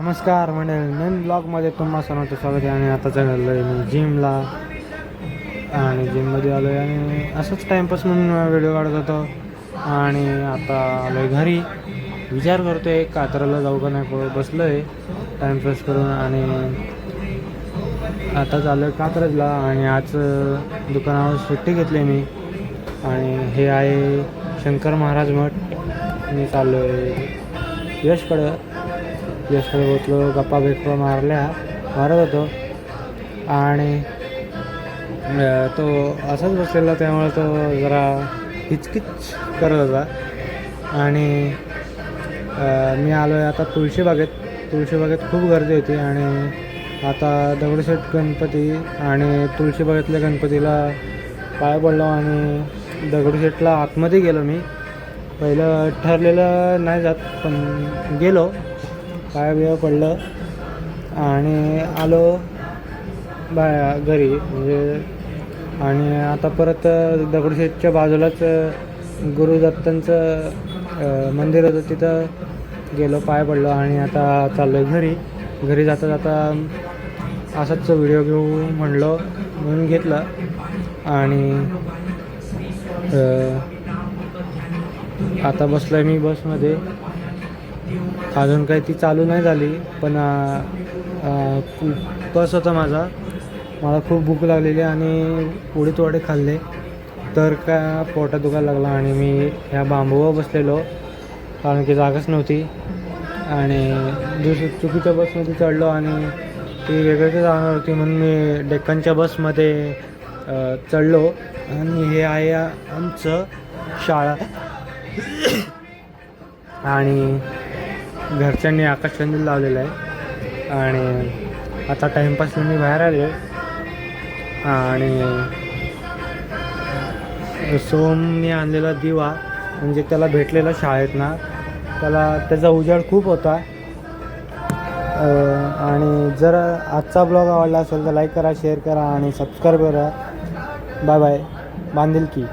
नमस्कार मंडळी, नवीन ब्लॉगमध्ये तुम्हा सर्वांचं स्वागत आहे. आणि आता चाललो आहे मी जिमला आणि जिममध्ये आलो आहे आणि असंच टाईमपास म्हणून व्हिडिओ काढत होतो. आणि आता आलो आहे घरी. विचार करतो आहे कात्रला जाऊ का नाही. बसलो आहे टाईमपास करून आणि आता चाललो आहे कात्रजला. आणि आज दुकानावर सुट्टी घेतली मी आणि हे आहे शंकर महाराज मठ. मी चाललो आहे यशकडे बसलो, गप्पा मारत होतो आणि तो असाच बसलेला, त्यामुळे तो जरा हिचकिच करत होता. आणि मी आलो आहे आता तुळशीबागेत खूप गर्दी होती. आणि आता दगडूशेठ गणपती आणि तुळशीबागेतल्या गणपतीला पाय पडलो आणि दगडूशेठला आतमध्ये गेलो. मी पहिलं ठरलेलं नाही जात, पण गेलो, पाय पडलं आणि आलो घरी म्हणजे. आणि आता परत दगडूशेठच्या बाजूलाच गुरुदत्तांचं मंदिर होतं, तिथं गेलो, पाय पडलो आणि आता चाललो आहे घरी. जाता जाता असाच व्हिडिओ घेऊ म्हणून घेतला. आणि आता बसलो आहे मी बसमध्ये. अजून काही ती चालू नाही झाली, पण बस होता मला खूप भूक लागलेली आणि उडीद वडे खाल्ले तर का पोटात दुखायला लागला. आणि मी ह्या बांबूवर बसलेलो कारण की जागाच नव्हती. आणि चुकीच्या बसमध्ये चढलो आणि ती वेगळीच जाणार होती, म्हणून मी डेक्कनच्या बसमध्ये चढलो. आणि हे आहे आमचं शाळा. आणि घरच्यांनी आकाशकंदील लावलेलं आहे. आणि आता टाईमपासला मी बाहेर आलो आणि सोमने आणलेला दिवा म्हणजे त्याला भेटलेला शाळेत ना, त्याचा उजेड खूप होता. आणि जर आजचा ब्लॉग आवडला असेल तर लाईक करा, शेअर करा आणि सबस्क्राईब करा. Bye bye. बांधिलकी.